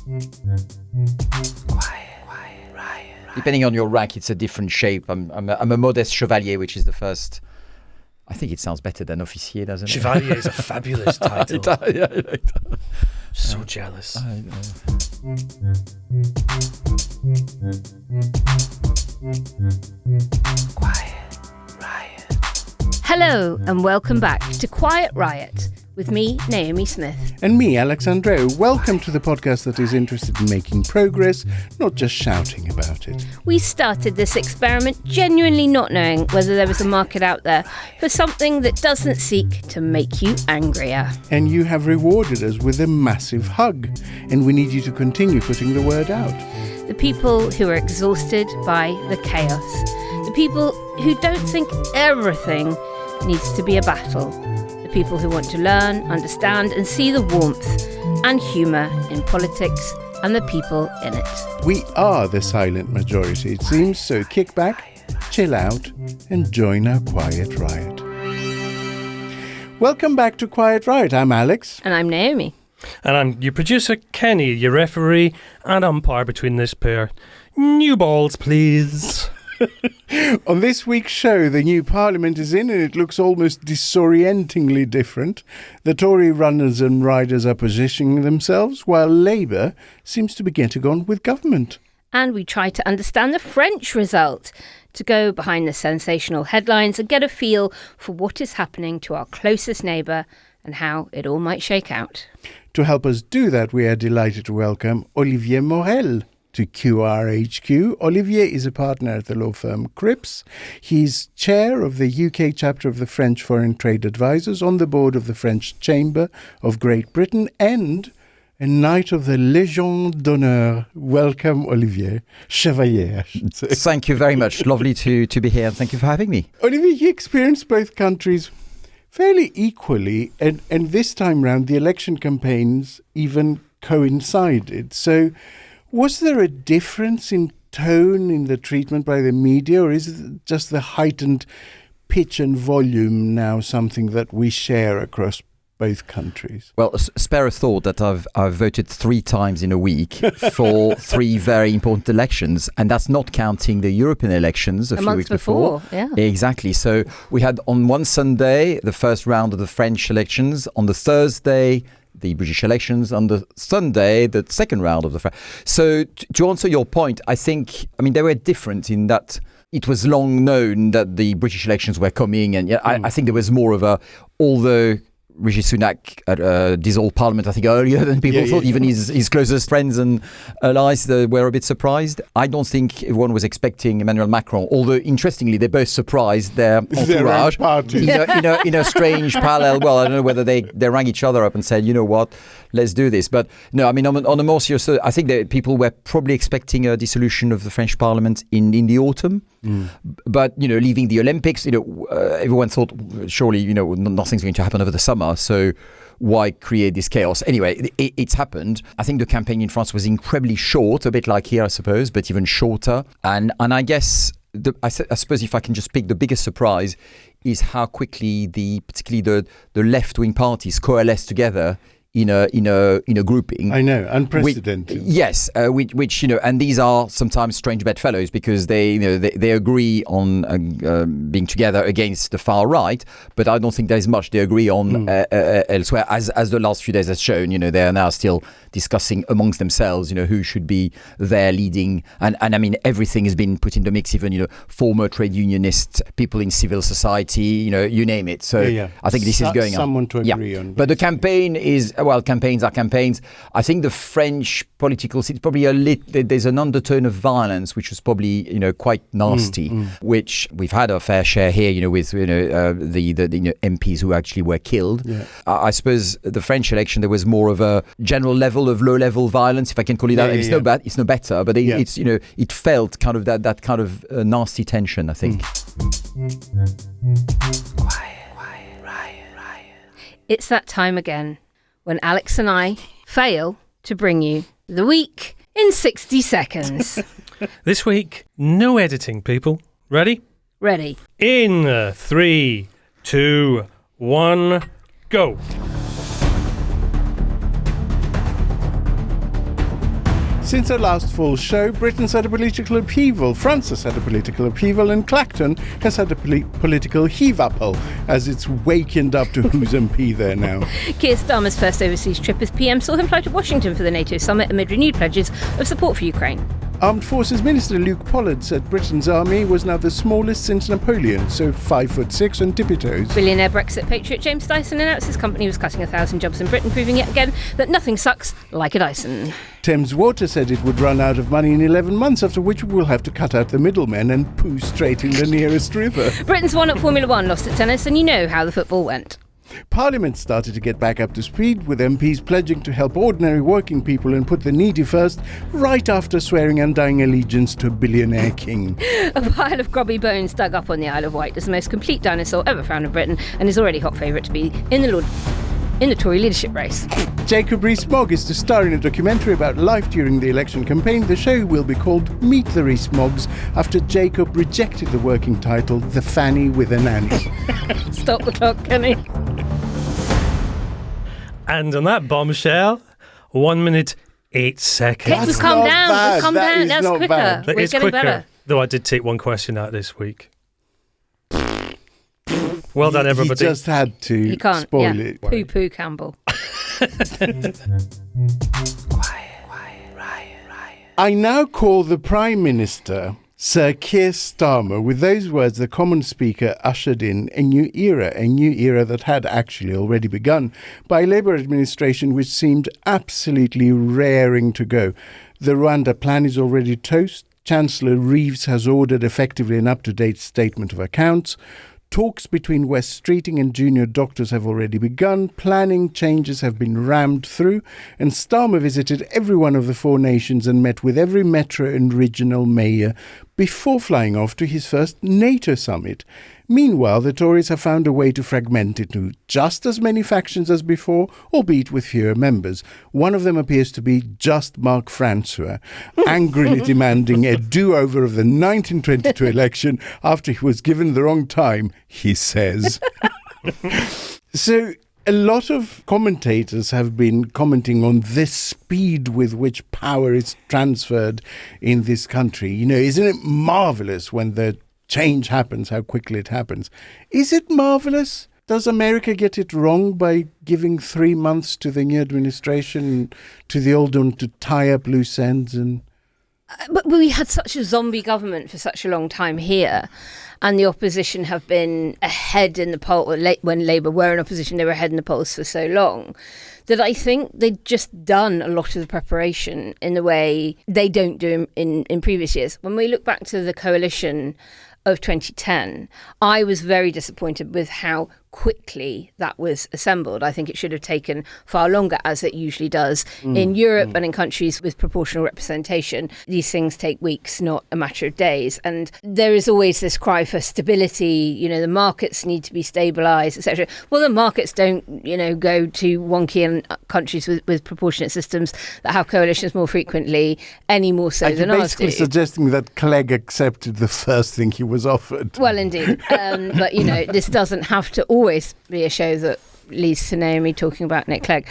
Quiet Riot. Depending on your rank, it's a different shape. I'm a modest Chevalier, which is the first. I think it sounds better than officier, doesn't it? Chevalier is a fabulous title. Yeah. So jealous. Quiet Riot. Hello and welcome back to Quiet Riot with me, Naomi Smith. And me, Andreou. Welcome to the podcast that is interested in making progress, not just shouting about it. We started this experiment genuinely not knowing whether there was a market out there for something that doesn't seek to make you angrier. And you have rewarded us with a massive hug, and we need you to continue putting the word out. The people who are exhausted by the chaos. The people who don't think everything needs to be a battle. The people who want to learn, understand and see the warmth and humour in politics and the people in it. We are the silent majority, it seems, so kick back, chill out and join our Quiet Riot. Welcome back to Quiet Riot. I'm Alex. And I'm Naomi. And I'm your producer, Kenny, your referee and umpire between this pair. New balls, please. On this week's show, the new Parliament is in and it looks almost disorientingly different. The Tory runners and riders are positioning themselves, while Labour seems to be getting on with government. And we try to understand the French result, to go behind the sensational headlines and get a feel for what is happening to our closest neighbour and how it all might shake out. To help us do that, we are delighted to welcome Olivier Morel to QRHQ. Olivier is a partner at the law firm Cripps. He's chair of the UK chapter of the French Foreign Trade Advisors, on the board of the French Chamber of Great Britain, and a Knight of the Légion d'Honneur. Welcome, Olivier. Chevalier, I should say. Thank you very much. Lovely to be here. Thank you for having me. Olivier, you experienced both countries fairly equally, and this time round the election campaigns even coincided. So was there a difference in tone in the treatment by the media, or is it just the heightened pitch and volume now something that we share across both countries? Well, spare a thought that I've voted 3 times in a week for 3 very important elections, and that's not counting the European elections a few month weeks before. Yeah. Exactly. So we had on one Sunday the first round of the French elections, on the Thursday the British elections, on the Sunday the second round of the French. So to answer your point, I mean they were different in that it was long known that the British elections were coming, and I think there was more of a, although Rishi Sunak dissolved Parliament, I think, earlier than people thought. Even his closest friends and allies were a bit surprised. I don't think everyone was expecting Emmanuel Macron, although, interestingly, they both surprised their entourage in a strange parallel. Well, I don't know whether they rang each other up and said, you know what, let's do this. But no, I mean, on a more serious, I think that people were probably expecting a dissolution of the French Parliament in the autumn. But, leaving the Olympics, everyone thought, surely, nothing's going to happen over the summer. So why create this chaos? Anyway, it's happened. I think the campaign in France was incredibly short, a bit like here, I suppose, but even shorter. And I guess, I suppose if I can just pick the biggest surprise is how quickly particularly the left-wing parties coalesced together in a grouping. I know, unprecedented. Yes, which and these are sometimes strange bedfellows because they agree on being together against the far right, but I don't think there's much they agree on elsewhere. As the last few days has shown, they are now still discussing amongst themselves, who should be there leading, and I mean everything has been put in the mix, even former trade unionists, people in civil society, you name it. So I think this is going on. Someone to agree on. But the campaign is. Well, campaigns are campaigns. I think the French political scene, probably there's an undertone of violence, which was probably, quite nasty, which we've had our fair share here, with, the MPs who actually were killed. Yeah. I suppose the French election, there was more of a general level of low-level violence, if I can call it that. It's no better, but it's, it felt kind of that kind of nasty tension, I think. Quiet Riot. It's that time again, when Alex and I fail to bring you the week in 60 seconds. This week, no editing, people. Ready? Ready. In 3, 2, 1, go. Since our last full show, Britain's had a political upheaval, France has had a political upheaval, and Clacton has had a political heave-upple as it's wakened up to who's MP there now. Keir Starmer's first overseas trip as PM saw him fly to Washington for the NATO summit amid renewed pledges of support for Ukraine. Armed Forces Minister Luke Pollard said Britain's army was now the smallest since Napoleon, so 5'6" on tippy toes. Billionaire Brexit patriot James Dyson announced his company was cutting 1,000 jobs in Britain, proving yet again that nothing sucks like a Dyson. Thames Water said it would run out of money in 11 months, after which we'll have to cut out the middlemen and poo straight in the nearest river. Britain's won at Formula One, lost at tennis, and you know how the football went. Parliament started to get back up to speed, with MPs pledging to help ordinary working people and put the needy first, right after swearing undying allegiance to a billionaire king. A pile of grubby bones dug up on the Isle of Wight is the most complete dinosaur ever found in Britain and is already hot favourite to be in the Tory leadership race. Jacob Rees-Mogg is to star in a documentary about life during the election campaign. The show will be called Meet the Rees-Moggs, after Jacob rejected the working title The Fanny with a Nanny. Stop the clock, Kenny. And on that bombshell, 1 minute, 8 seconds. Okay, we've calmed down. bad. We've calmed That down. is That's not quicker. bad. That We're is getting quicker, better. though I did take one question out this week. Well done, everybody. He just had to You can't. spoil Yeah. it. Poo-poo Campbell. I now call the Prime Minister Sir Keir Starmer. With those words, the Common Speaker ushered in a new era that had actually already begun by a Labour administration which seemed absolutely raring to go. The Rwanda plan is already toast. Chancellor Reeves has ordered effectively an up-to-date statement of accounts. Talks between West Streeting and junior doctors have already begun. Planning changes have been rammed through. And Starmer visited every one of the four nations and met with every metro and regional mayor before flying off to his first NATO summit. Meanwhile, the Tories have found a way to fragment into just as many factions as before, albeit with fewer members. One of them appears to be just Mark Francois, angrily demanding a do-over of the 1922 election after he was given the wrong time, he says. So, a lot of commentators have been commenting on this speed with which power is transferred in this country. You know, isn't it marvellous when the change happens, how quickly it happens? Is it marvellous? Does America get it wrong by giving 3 months to the new administration, to the old one to tie up loose ends? But we had such a zombie government for such a long time here, and the opposition have been ahead in the poll. When Labour were in opposition, they were ahead in the polls for so long that I think they'd just done a lot of the preparation in the way they don't do in previous years. When we look back to the coalition of 2010, I was very disappointed with how quickly that was assembled. I think it should have taken far longer, as it usually does in Europe and in countries with proportional representation. These things take weeks, not a matter of days. And there is always this cry for stability. You know, the markets need to be stabilised, etc. Well, the markets don't, go to wonky countries with proportionate systems that have coalitions more frequently, any more so than ours do. Basically suggesting that Clegg accepted the first thing he was offered. Well, indeed. But, this doesn't have to always be a show that leads to Naomi talking about Nick Clegg.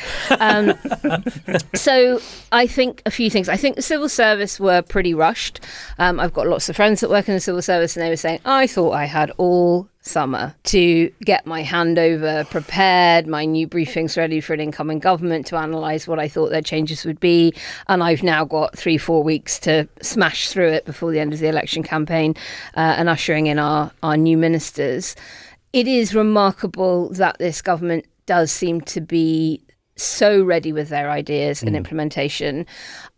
So I think a few things. I think the civil service were pretty rushed. I've got lots of friends that work in the civil service, and they were saying, I thought I had all summer to get my handover prepared, my new briefings ready for an incoming government to analyse what I thought their changes would be. And I've now got 3-4 weeks to smash through it before the end of the election campaign and ushering in our new ministers. It is remarkable that this government does seem to be so ready with their ideas and implementation.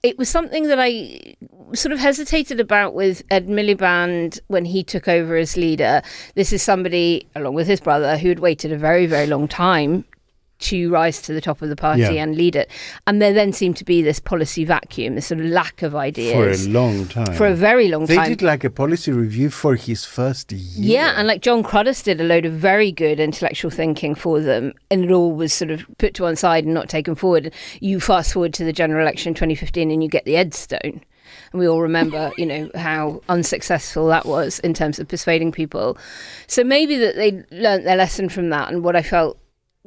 It was something that I sort of hesitated about with Ed Miliband when he took over as leader. This is somebody, along with his brother, who had waited a very, very long time to rise to the top of the party and lead it. And there then seemed to be this policy vacuum, this sort of lack of ideas. For a long time. For a very long time. They did like a policy review for his first year. Yeah, and like John Cruddas did a load of very good intellectual thinking for them, and it all was sort of put to one side and not taken forward. You fast forward to the general election in 2015 and you get the Ed Stone. And we all remember, how unsuccessful that was in terms of persuading people. So maybe that they learnt their lesson from that, and what I felt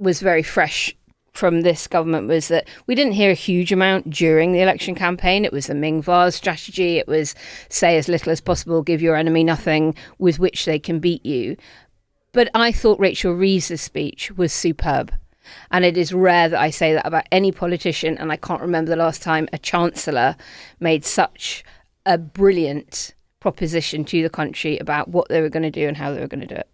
was very fresh from this government was that we didn't hear a huge amount during the election campaign. It was the Ming Vase strategy. It was say as little as possible, give your enemy nothing with which they can beat you. But I thought Rachel Reeves' speech was superb. And it is rare that I say that about any politician, and I can't remember the last time a chancellor made such a brilliant proposition to the country about what they were going to do and how they were going to do it.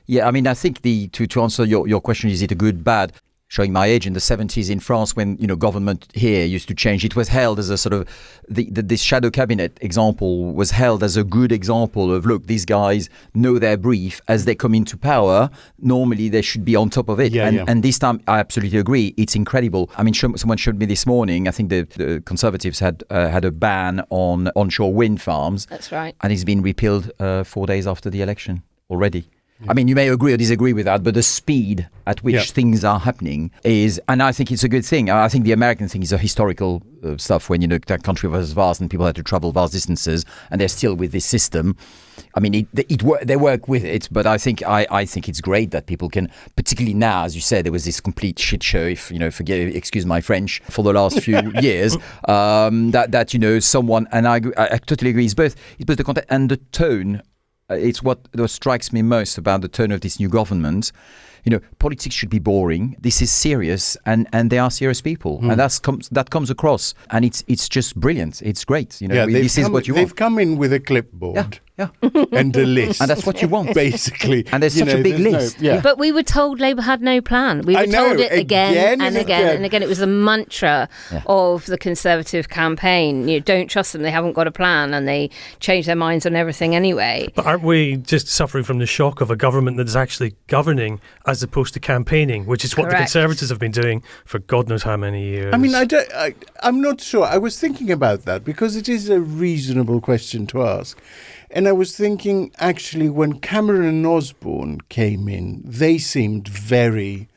Yeah, I mean, I think to answer your question, is it a good, bad? Showing my age, in the 70s in France, when government here used to change, it was held as a sort of this shadow cabinet example was held as a good example of, look, these guys know their brief. As they come into power, normally they should be on top of it. And this time, I absolutely agree. It's incredible. I mean, someone showed me this morning. I think the Conservatives had a ban on onshore wind farms. That's right, and it's been repealed 4 days after the election already. I mean, you may agree or disagree with that, but the speed at which things are happening is, and I think it's a good thing. I think the American thing is a historical stuff when, that country was vast and people had to travel vast distances, and they're still with this system. I mean, they work with it, but I think it's great that people can, particularly now, as you said, there was this complete shit show, if excuse my French, for the last few years, that someone, and I totally agree, it's both the content and the tone. It's what strikes me most about the tone of this new government. Politics should be boring. This is serious, and they are serious people, and that comes across, and it's just brilliant. It's great. This is what you want. They've come in with a clipboard. Yeah. And a list. And that's what you want. Basically. And there's such a big list. But we were told Labour had no plan. We were told it again and again. It was the mantra of the Conservative campaign. Don't trust them. They haven't got a plan, and they change their minds on everything anyway. But aren't we just suffering from the shock of a government that is actually governing as opposed to campaigning, which is what the Conservatives have been doing for God knows how many years? I mean, I'm not sure. I was thinking about that because it is a reasonable question to ask. And I was thinking, actually, when Cameron and Osborne came in, they seemed very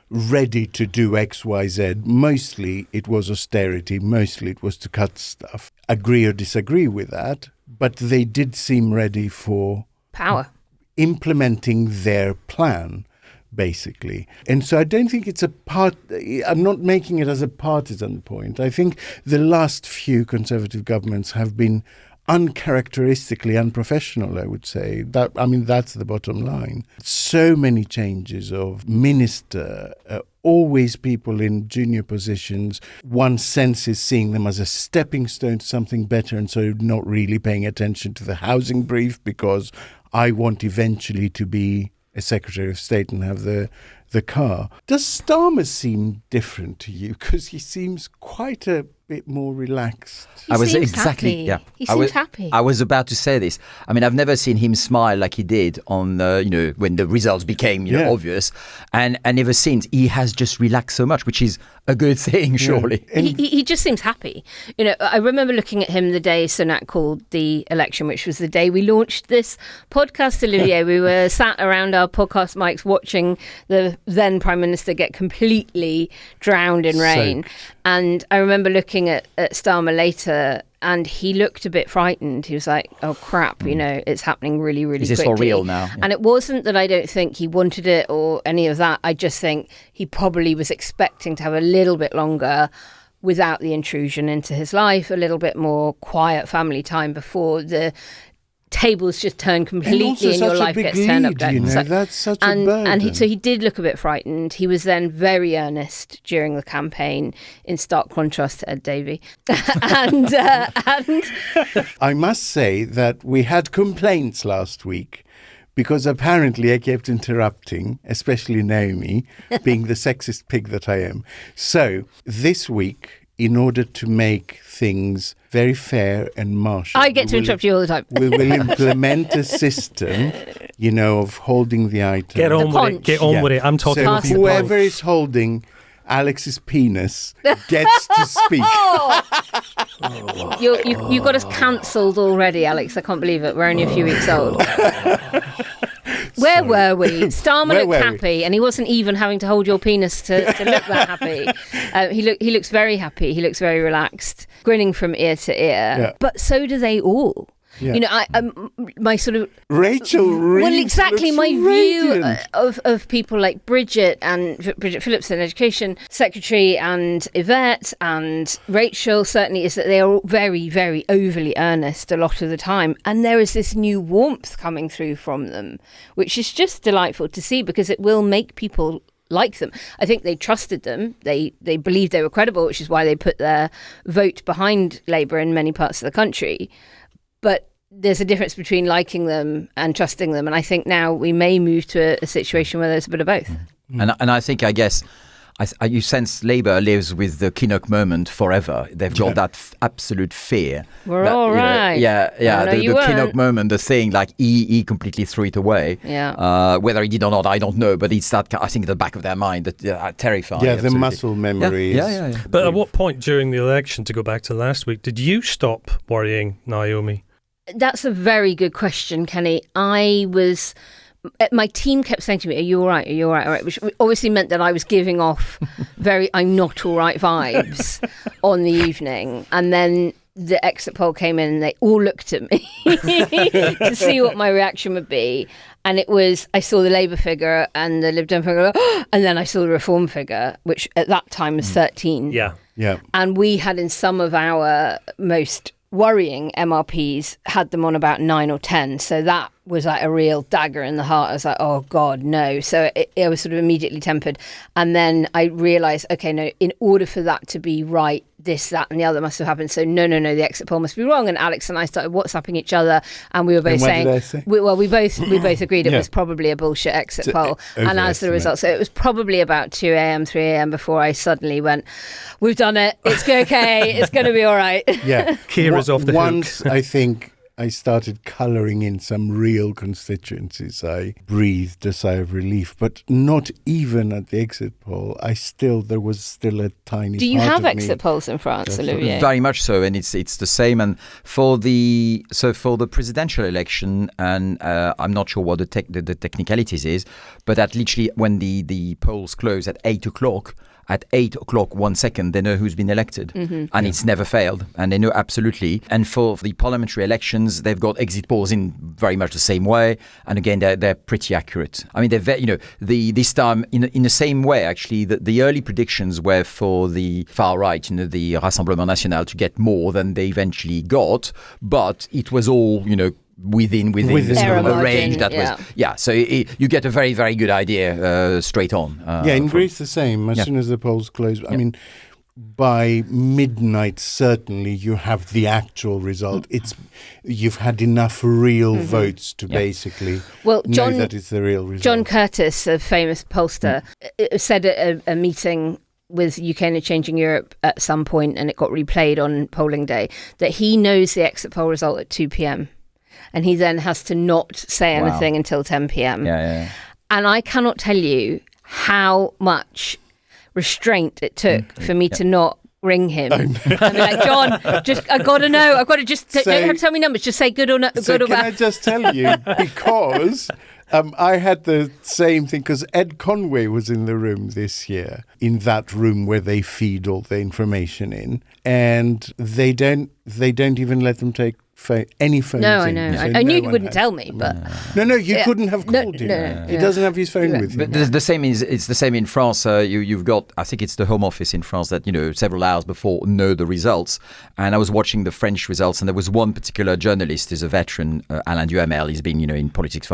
ready to do X, Y, Z. Mostly it was austerity. Mostly it was to cut stuff. Agree or disagree with that. But they did seem ready for power, implementing their plan, basically. And so I don't think it's I'm not making it as a partisan point. I think the last few Conservative governments have been uncharacteristically unprofessional, I would say. That's the bottom line. So many changes of minister, always people in junior positions. One senses seeing them as a stepping stone to something better, and so not really paying attention to the housing brief because I want eventually to be a Secretary of State and have the car. Does Starmer seem different to you? Because he seems quite a bit more relaxed. He seems happy. I was about to say this. I mean, I've never seen him smile like he did on, when the results became, obvious. And ever since, he has just relaxed so much, which is a good thing, surely. Yeah. He just seems happy. I remember looking at him the day Sunak called the election, which was the day we launched this podcast, Olivier. We were sat around our podcast mics watching the then Prime Minister get completely drowned in rain. And I remember looking at Starmer later, and he looked a bit frightened. He was like, oh, crap, it's happening really, really quickly. Is this for real now? Yeah. And it wasn't that I don't think he wanted it or any of that. I just think he probably was expecting to have a little bit longer without the intrusion into his life, a little bit more quiet family time before the tables just turn completely and your life gets turned upside down. That's such a burden. And so he did look a bit frightened. He was then very earnest during the campaign, in stark contrast to Ed Davey. and I must say that we had complaints last week because apparently I kept interrupting, especially Naomi, being the sexist pig that I am. So this week, in order to make things very fair and martial, I get to interrupt you all the time. We will implement a system, of holding the item. Get on with it. I'm talking so with you. Whoever is holding Alex's penis gets to speak. You got us cancelled already, Alex. I can't believe it. We're only a few weeks old. Where were we? Starmer looked happy, and he wasn't even having to hold your penis to look that happy. He looks very happy. He looks very relaxed, grinning from ear to ear. Yeah. But so do they all. Yeah. You know, my sort of Rachel Reeves well, exactly looks my view radiant. of people like Bridget Phillips, an education secretary, and Yvette and Rachel certainly is that they are all very, very overly earnest a lot of the time, and there is this new warmth coming through from them, which is just delightful to see because it will make people like them. I think they trusted them. They believed they were credible, which is why they put their vote behind Labour in many parts of the country. But there's a difference between liking them and trusting them. And I think now we may move to a situation where there's a bit of both. And I think, I guess, you sense Labour lives with the Kinnock moment forever. They've got that absolute fear. We're that, all you know, right. The Kinnock moment, the thing, like he completely threw it away. Yeah. Whether he did or not, I don't know. But it's that, I think, at the back of their mind that terrifying. Yeah, absolutely. the muscle memory. Yeah. But at what point during the election, to go back to last week, did you stop worrying Naomi? That's a very good question, Kenny. My team kept saying to me, "Are you all right? Are you all right? All right?" Which obviously meant that I was giving off very "I'm not all right" vibes on the evening. And then the exit poll came in and they all looked at me to see what my reaction would be. And it was, I saw the Labour figure and the Lib Dem figure, and then I saw the Reform figure, which at that time was 13. Yeah. And we had in some of our most worrying MRPs had them on about 9 or 10. So that was like a real dagger in the heart. I was like, oh God, no. So I was sort of immediately tempered. And then I realised, okay, no, in order for that to be right, this, that and the other must have happened. So no, the exit poll must be wrong. And Alex and I started WhatsApping each other and we were both saying, we both agreed it was probably a bullshit exit poll. And as the result, so it was probably about 2 a.m, 3 a.m. before I suddenly went, we've done it. It's okay. It's going to be all right. Yeah. Keir is off the Once hook. I think I started colouring in some real constituencies, I breathed a sigh of relief. But not even at the exit poll. There was still a tiny Do you part have of me. exit polls in France, Olivier? Very much so, and it's the same. And for the presidential election, and I'm not sure what the technicalities is, but at literally when the polls close at 8 o'clock. At 8 o'clock, 1 second, they know who's been elected. And it's never failed. And they know absolutely. And for the parliamentary elections, they've got exit polls in very much the same way. And again, they're pretty accurate. I mean, this time, in the same way, actually, the early predictions were for the far right, the Rassemblement National, to get more than they eventually got. But it was all, within sort of a range that was so you get a very, very good idea straight on. In Greece the same. As soon as the polls close, I mean, by midnight certainly you have the actual result. You've had enough real votes to basically know that it's the real result. John Curtis, a famous pollster, said at a meeting with UK and Changing Europe at some point, and it got replayed on polling day, that he knows the exit poll result at 2 p.m. and he then has to not say anything until 10 p.m. And I cannot tell you how much restraint it took for me to not ring him. I mean, like, John, I got to know. I've got to just don't have to tell me numbers. Just say good or not. So good or bad. Can I just tell you, because I had the same thing, because Ed Conway was in the room this year, in that room where they feed all the information in, and they don't even let them take any phones. No, I in. know. So I knew you one wouldn't has. tell me, but No, you couldn't have called him. No. He doesn't have his phone with him. But it's the same in France. You've got, I think it's the Home Office in France that several hours before know the results. And I was watching the French results, and there was one particular journalist, who's a veteran, Andreou. He's been in politics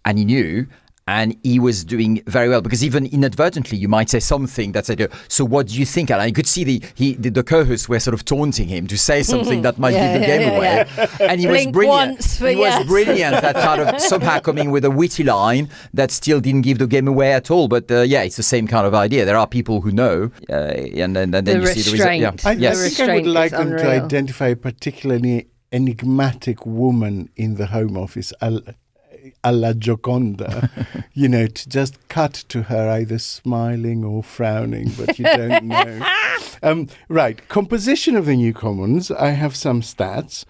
and he knew. And he was doing very well, because even inadvertently you might say something that said, so what do you think? And I could see the co-hosts were sort of taunting him to say something that might give the game away. And he was brilliant. He was brilliant at kind of somehow coming with a witty line that still didn't give the game away at all. But it's the same kind of idea. There are people who know, and then you see the result. I think I would like them to identify a particularly enigmatic woman in the Home Office, a la Gioconda, to just cut to her either smiling or frowning, but you don't know. Right, composition of the new Commons. I have some stats.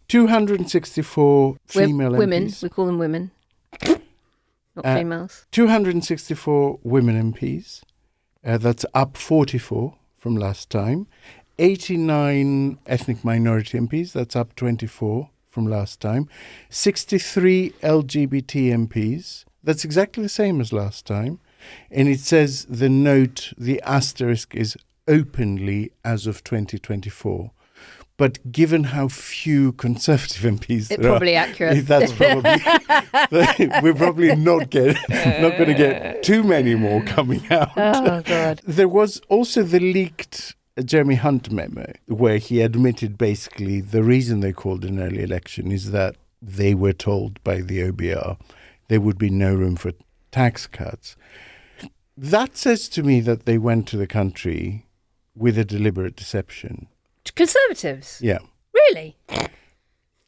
264 female women. MPs. We call them women, not females. 264 women MPs. That's up 44 from last time. 89 ethnic minority MPs. That's up 24 from last time. 63 LGBT MPs. That's exactly the same as last time. And it says the asterisk is openly as of 2024. But given how few Conservative MPs It's there probably are, accurate. That's probably we're probably not going to get too many more coming out. Oh, God. There was also the leaked Jeremy Hunt memo where he admitted basically the reason they called an early election is that they were told by the OBR there would be no room for tax cuts. That says to me that they went to the country with a deliberate deception. Conservatives? Yeah. Really?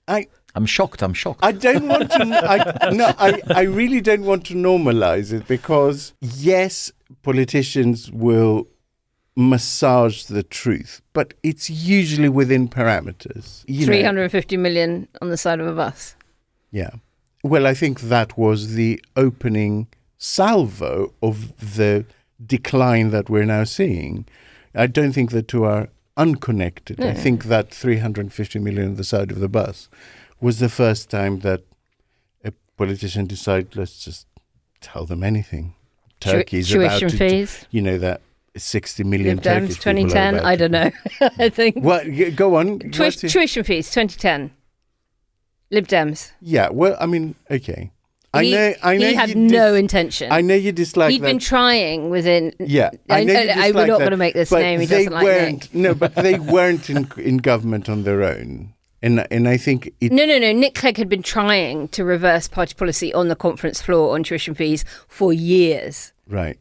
I'm shocked. I don't want to. I really don't want to normalize it because yes, politicians will massage the truth, but it's usually within parameters. 350 million on the side of a bus. Yeah. Well, I think that was the opening salvo of the decline that we're now seeing. I don't think the two are unconnected. I think that 350 million on the side of the bus was the first time that a politician decided, let's just tell them anything. Turkey's about to, fees. That 60 million Lib Dems, Turkish people 2010. I don't know. I think. Well, go on. Tuition fees, 2010. Lib Dems. Yeah. Well, I mean, okay. I know. He had no intention. I know you dislike He'd that. been trying within. Yeah, I know you dislike we're not that, going to make this name. He doesn't like Nick. No, but they weren't in government on their own, and I think it. No. Nick Clegg had been trying to reverse party policy on the conference floor on tuition fees for years. Right.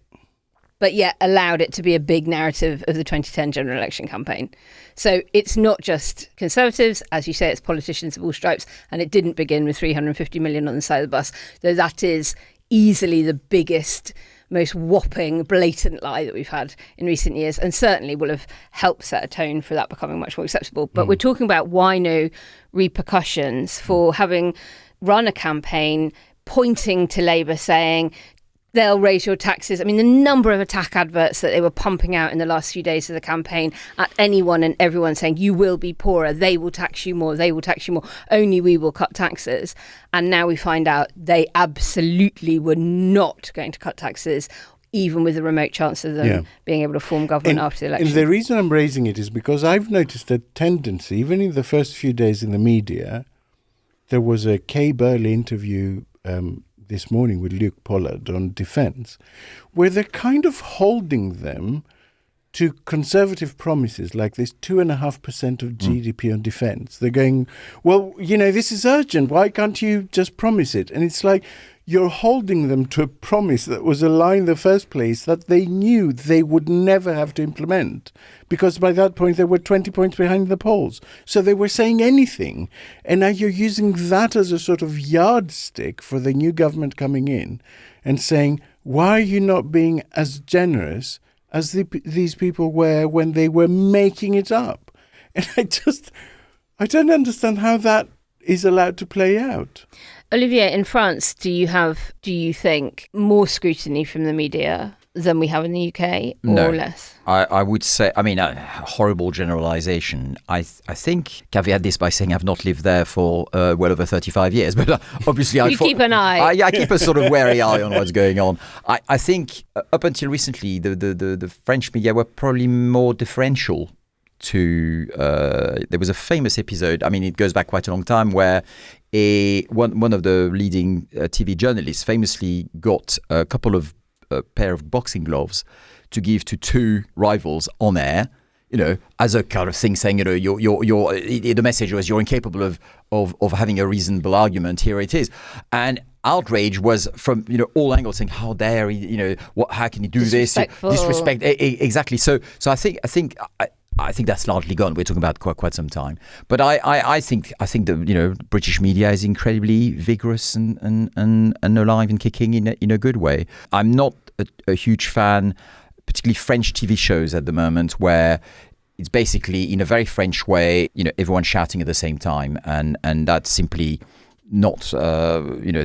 But yet allowed it to be a big narrative of the 2010 general election campaign. So it's not just Conservatives, as you say, it's politicians of all stripes, and it didn't begin with 350 million on the side of the bus, though that is easily the biggest, most whopping, blatant lie that we've had in recent years, and certainly will have helped set a tone for that becoming much more acceptable. But we're talking about wino repercussions for having run a campaign pointing to Labour saying, they'll raise your taxes. I mean, the number of attack adverts that they were pumping out in the last few days of the campaign at anyone and everyone saying, you will be poorer, they will tax you more, only we will cut taxes. And now we find out they absolutely were not going to cut taxes, even with a remote chance of them being able to form government after the election. And the reason I'm raising it is because I've noticed a tendency, even in the first few days in the media, there was a Kay Burley interview this morning with Luke Pollard on defence, where they're kind of holding them to conservative promises like this 2.5% of GDP on defence. They're going, well, this is urgent. Why can't you just promise it? And it's like you're holding them to a promise that was a lie in the first place that they knew they would never have to implement, because by that point they were 20 points behind the polls. So they were saying anything. And now you're using that as a sort of yardstick for the new government coming in and saying, why are you not being as generous as these people were when they were making it up? And I don't understand how that is allowed to play out. Olivier, in France, do you think, more scrutiny from the media than we have in the UK, or less? I would say, a horrible generalization. I think, caveat this by saying I've not lived there for well over 35 years, but obviously I keep an eye. I keep a sort of wary eye on what's going on. I think up until recently, the French media were probably more differential to, there was a famous episode, it goes back quite a long time, where one of the leading TV journalists famously got a couple of pair of boxing gloves to give to two rivals on air, as a kind of thing saying, the message was you're incapable of having a reasonable argument. Here it is. And outrage was from, all angles saying, how dare he, how can he do this? Disrespect. Exactly. So I think that's largely gone. We're talking about quite some time. But I think the British media is incredibly vigorous and alive and kicking in a good way. I'm not a huge fan, particularly French TV shows at the moment, where it's basically in a very French way, everyone shouting at the same time, and that simply not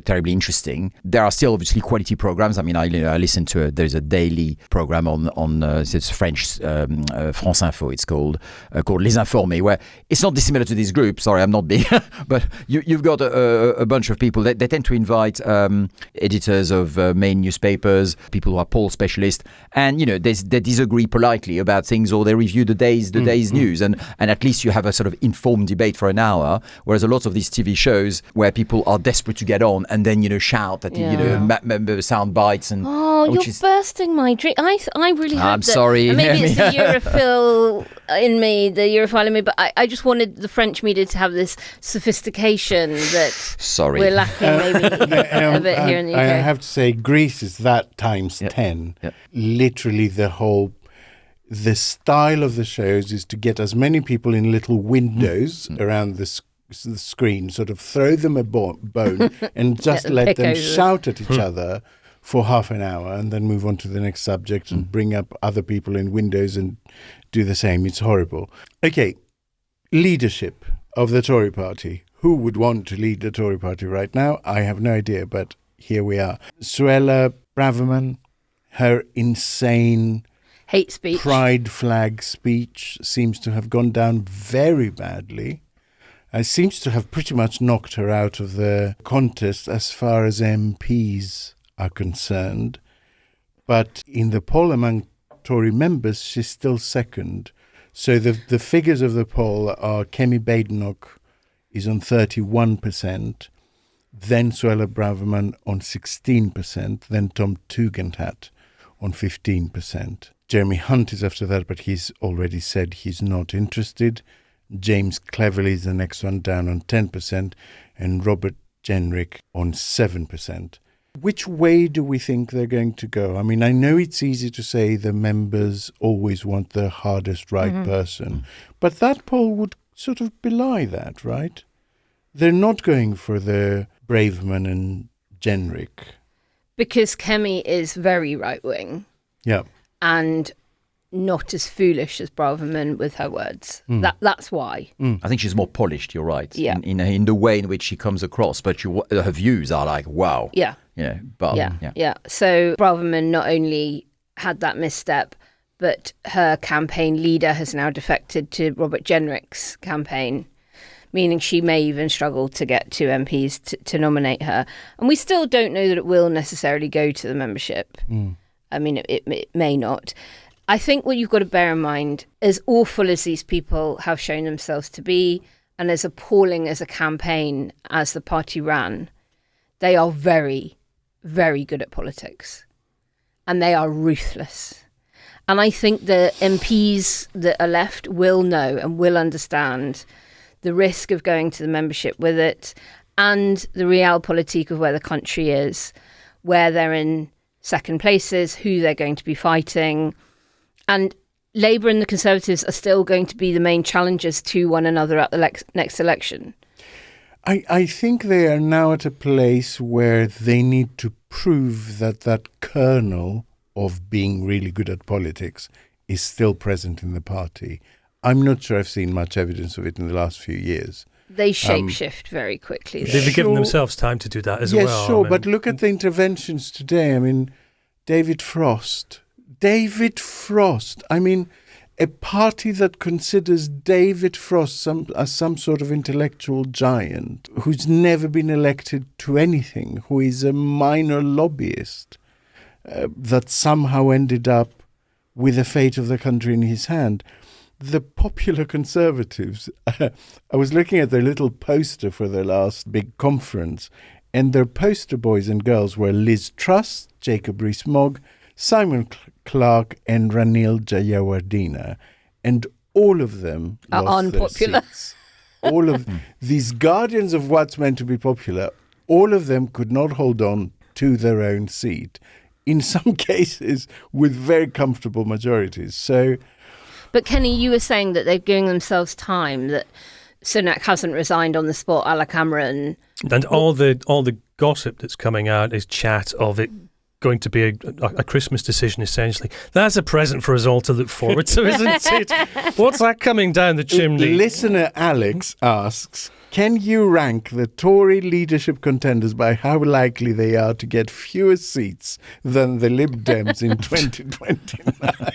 terribly interesting. There are still obviously quality programs. I mean, I listen to there's a daily program on it's French France Info. It's called Les Informés, where it's not dissimilar to this group. Sorry, I'm not being, but you've got a bunch of people. They tend to invite editors of main newspapers, people who are poll specialists, and they disagree politely about things, or they review the day's news, and at least you have a sort of informed debate for an hour. Whereas a lot of these TV shows where people are desperate to get on and then shout at sound bites and you're bursting my dream. I really hope I'm sorry. And maybe it's the Europhile in me, but I just wanted the French media to have this sophistication that we're lacking maybe a bit here in the UK. I have to say, Greece is that times 10. Yep. Literally the style of the shows is to get as many people in little windows around the screen, sort of throw them a bone and just let them shout at each other for half an hour and then move on to the next subject and bring up other people in windows and do the same. It's horrible. Okay, leadership of the Tory party. Who would want to lead the Tory party right now? I have no idea, but here we are. Suella Braverman, her insane hate speech, pride flag speech seems to have gone down very badly. It seems to have pretty much knocked her out of the contest as far as MPs are concerned. But in the poll among Tory members, she's still second. So the figures of the poll are Kemi Badenoch is on 31%, then Suella Braverman on 16%, then Tom Tugendhat on 15%. Jeremy Hunt is after that, but he's already said he's not interested. James Cleverly is the next one, down on 10%, and Robert Jenrick on 7%. Which way do we think they're going to go? I mean, I know it's easy to say the members always want the hardest right person, but that poll would sort of belie that, right? They're not going for the Braverman and Jenrick. Because Kemi is very right-wing. Yeah. And not as foolish as Braverman with her words. That's why. I think she's more polished, you're right, yeah. in the way in which she comes across, but her views are like, wow. Yeah. So Braverman not only had that misstep, but her campaign leader has now defected to Robert Jenrick's campaign, meaning she may even struggle to get two MPs to nominate her. And we still don't know that it will necessarily go to the membership. I mean, it may not. I think what you've got to bear in mind, as awful as these people have shown themselves to be, and as appalling as a campaign as the party ran, they are very, very good at politics. And they are ruthless. And I think the MPs that are left will know and will understand the risk of going to the membership with it, and the realpolitik of where the country is, where they're in second places, who they're going to be fighting. And Labour and the Conservatives are still going to be the main challengers to one another at the next election. I think they are now at a place where they need to prove that kernel of being really good at politics is still present in the party. I'm not sure I've seen much evidence of it in the last few years. They shapeshift very quickly. They've given themselves time to do that as well. Yes, sure, but look at the interventions today. I mean, David Frost. I mean, a party that considers David Frost as some sort of intellectual giant who's never been elected to anything, who is a minor lobbyist, that somehow ended up with the fate of the country in his hand. The popular Conservatives, I was looking at their little poster for their last big conference, and their poster boys and girls were Liz Truss, Jacob Rees-Mogg, Simon Clarke and Ranil Jayawardena, and all of them are unpopular. All of these guardians of what's meant to be popular, all of them could not hold on to their own seat, in some cases with very comfortable majorities. But Kenny, you were saying that they're giving themselves time, that Sunak hasn't resigned on the spot a la Cameron. And all the gossip that's coming out is chat of it going to be a Christmas decision, essentially. That's a present for us all to look forward to, isn't it? What's that coming down the chimney? Listener Alex asks, can you rank the Tory leadership contenders by how likely they are to get fewer seats than the Lib Dems in 2029?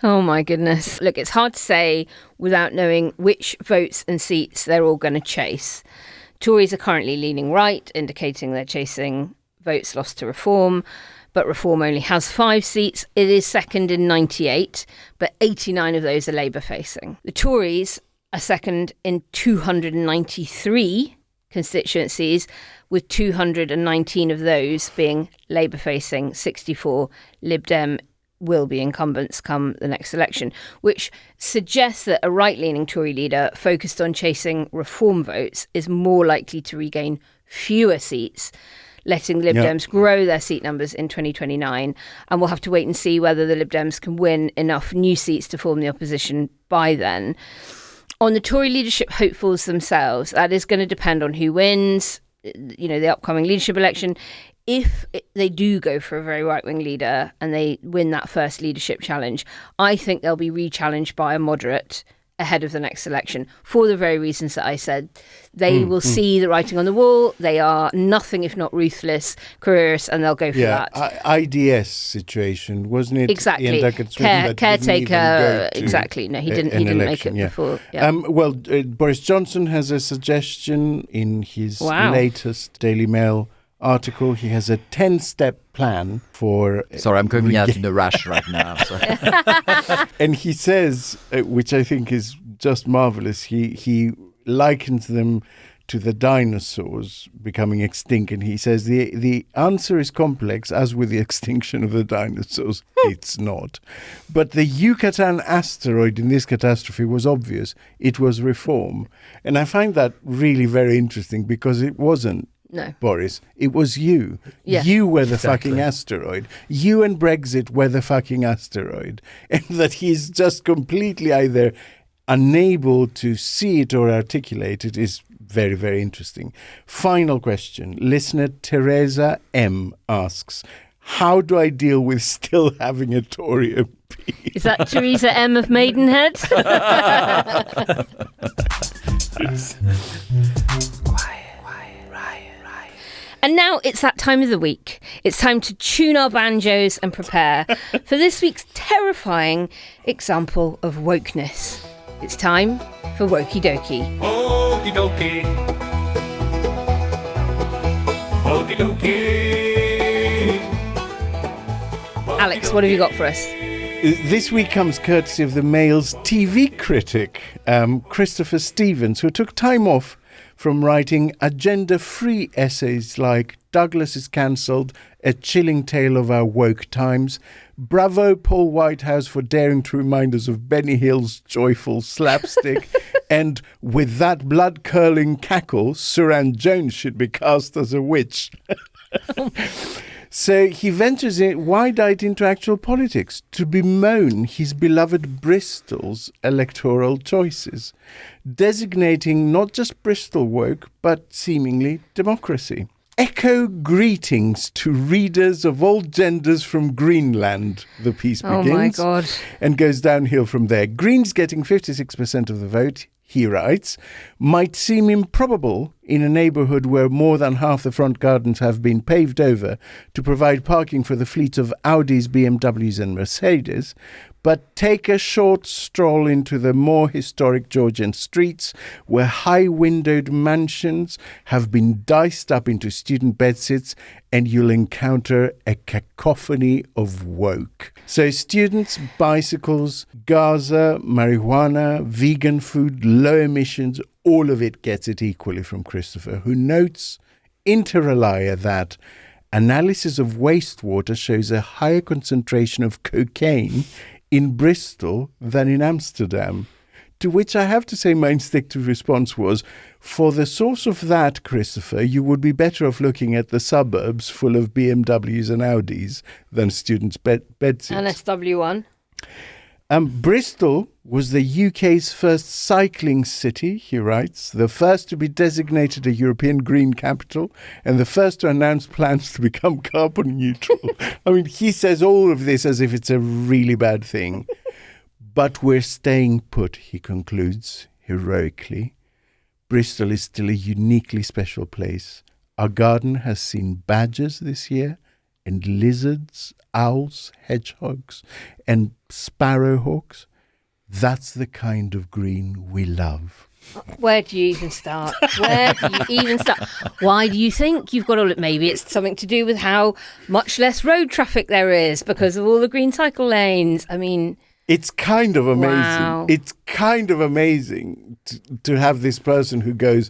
Oh my goodness. Look, it's hard to say without knowing which votes and seats they're all going to chase. Tories are currently leaning right, indicating they're chasing votes lost to Reform, but Reform only has 5 seats. It is second in 98, but 89 of those are Labour facing. The Tories are second in 293 constituencies, with 219 of those being Labour facing, 64 Lib Dem will be incumbents come the next election, which suggests that a right-leaning Tory leader focused on chasing Reform votes is more likely to regain fewer seats, letting Lib Dems grow their seat numbers in 2029. And we'll have to wait and see whether the Lib Dems can win enough new seats to form the opposition by then. On the Tory leadership hopefuls themselves, that is going to depend on who wins, the upcoming leadership election. If they do go for a very right-wing leader and they win that first leadership challenge, I think they'll be re-challenged by a moderate ahead of the next election for the very reasons that I said. They will see the writing on the wall. They are nothing if not ruthless careerists, and they'll go for that. IDS situation, wasn't it? Exactly. Caretaker. Exactly. No, he didn't make it before. Yeah. Boris Johnson has a suggestion in his latest Daily Mail article. He has a 10-step plan for... Sorry, I'm coming out in a rash right now. So. And he says, which I think is just marvellous, he likens them to the dinosaurs becoming extinct. And he says the answer is complex, as with the extinction of the dinosaurs. It's not. But the Yucatan asteroid in this catastrophe was obvious. It was Reform. And I find that really very interesting, because it wasn't. No. Boris, it was you. Yeah. You were the fucking asteroid. You and Brexit were the fucking asteroid. And that he's just completely either unable to see it or articulate it is very, very interesting. Final question. Listener Teresa M. asks, how do I deal with still having a Tory MP? Is that Teresa M. of Maidenhead? And now it's that time of the week. It's time to tune our banjos and prepare for this week's terrifying example of wokeness. It's time for Wokey Dokey. Wokey Dokey. Wokey Dokey. Alex, what have you got for us? This week comes courtesy of the Mail's TV critic, Christopher Stevens, who took time off from writing agenda-free essays like Douglas is Cancelled, A Chilling Tale of Our Woke Times, Bravo Paul Whitehouse for daring to remind us of Benny Hill's joyful slapstick, and With That Blood-Curling Cackle, Suran Jones should be cast as a witch. So he ventures wide-eyed into actual politics to bemoan his beloved Bristol's electoral choices, designating not just Bristol woke, but seemingly democracy. Echo greetings to readers of all genders from Greenland, the piece begins. Oh my God. And goes downhill from there. Greens getting 56% of the vote, he writes, might seem improbable in a neighbourhood where more than half the front gardens have been paved over to provide parking for the fleets of Audis, BMWs and Mercedes, but take a short stroll into the more historic Georgian streets where high-windowed mansions have been diced up into student bedsits, and you'll encounter a cacophony of woke. So students, bicycles, Gaza, marijuana, vegan food, low emissions, all of it gets it equally from Christopher, who notes, inter alia, that analysis of wastewater shows a higher concentration of cocaine in Bristol than in Amsterdam. To which I have to say my instinctive response was, for the source of that, Christopher, you would be better off looking at the suburbs full of BMWs and Audis than students' bedsits. And SW1. Bristol was the UK's first cycling city, he writes, the first to be designated a European green capital, and the first to announce plans to become carbon neutral. I mean, he says all of this as if it's a really bad thing. But we're staying put, he concludes heroically. Bristol is still a uniquely special place. Our garden has seen badgers this year, and lizards, owls, hedgehogs, and sparrowhawks. That's the kind of green we love. Where do you even start? Where do you even start? Why do you think you've got all it? Maybe it's something to do with how much less road traffic there is because of all the green cycle lanes. I mean... It's kind of amazing. Wow. It's kind of amazing to have this person who goes,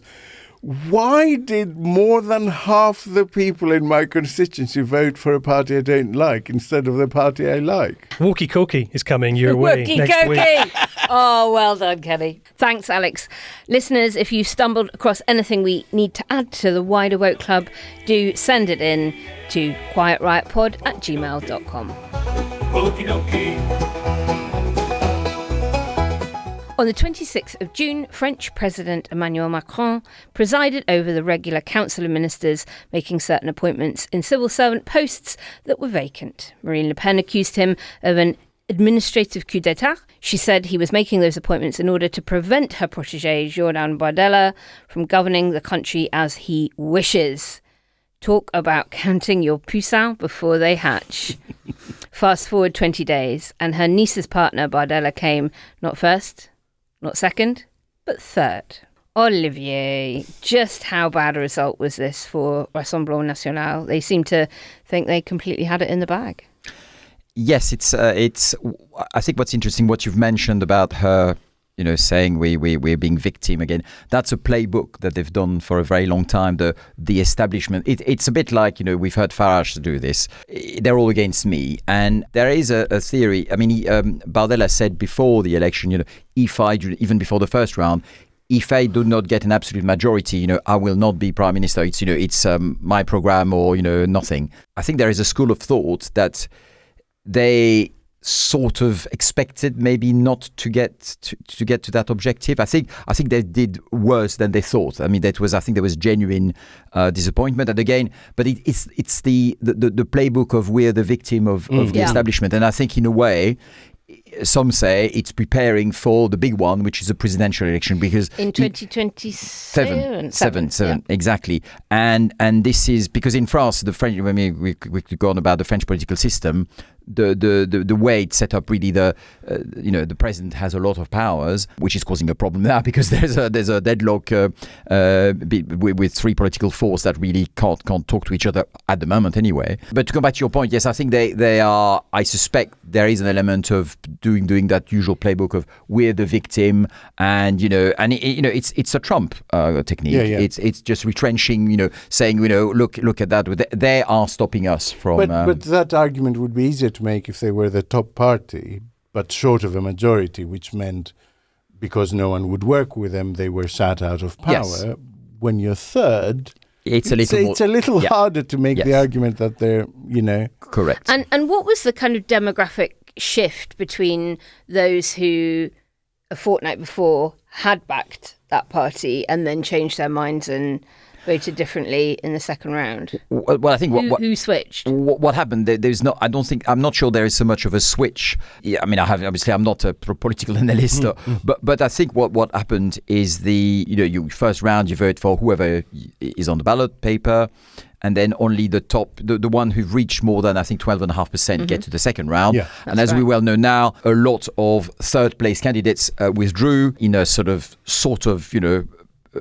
why did more than half the people in my constituency vote for a party I don't like instead of the party I like? Wokey Dokey is coming your way Wokey next week. Dokey. Oh, well done, Kelly. Thanks, Alex. Listeners, if you've stumbled across anything we need to add to the Wider Woke Club, do send it in to quietriotpod@gmail.com. Wokey Dokey. On the 26th of June, French President Emmanuel Macron presided over the regular Council of Ministers, making certain appointments in civil servant posts that were vacant. Marine Le Pen accused him of an administrative coup d'etat. She said he was making those appointments in order to prevent her protégé, Jordan Bardella, from governing the country as he wishes. Talk about counting your poussins before they hatch. Fast forward 20 days, and her niece's partner, Bardella, came not first, not second, but third. Olivier, just how bad a result was this for Rassemblement National? They seem to think they completely had it in the bag. Yes, it's. I think what's interesting, what you've mentioned about her, saying we're being victim again. That's a playbook that they've done for a very long time. The establishment. It's a bit like we've heard Farage do this. They're all against me, and there is a theory. I mean, Bardella said before the election, if I even before the first round, if I do not get an absolute majority, I will not be prime minister. It's my program or nothing. I think there is a school of thought that they sort of expected maybe not to get to that objective. I think they did worse than they thought. I mean, I think there was genuine disappointment. And again, but it's the playbook of we're the victim of the establishment. And I think in a way, some say it's preparing for the big one, which is a presidential election, because in 2027, exactly. And this is because in France, the French. I mean, we could go on about the French political system. The way it's set up, really, the president has a lot of powers, which is causing a problem now because there's a deadlock with three political forces that really can't talk to each other at the moment, anyway. But to come back to your point, yes, I think they are. I suspect there is an element of doing that usual playbook of we're the victim, and it's a Trump technique. Yeah. It's just retrenching, saying look at that. They are stopping us from. But that argument would be easier to make if they were the top party, but short of a majority, which meant because no one would work with them, they were sat out of power. Yes. When you're third, it's a little harder to make the argument that they're, correct. And what was the kind of demographic shift between those who a fortnight before had backed that party and then changed their minds and voted differently in the second round? Well, I think who switched? What happened? There's not. I'm not sure there is so much of a switch. Yeah, I mean, I'm not a political analyst, but I think what happened is you first round you vote for whoever is on the ballot paper. And then only the top, the one who've reached more than, I think, 12.5% get to the second round. Yeah, and as we well know now, a lot of third place candidates withdrew in a sort of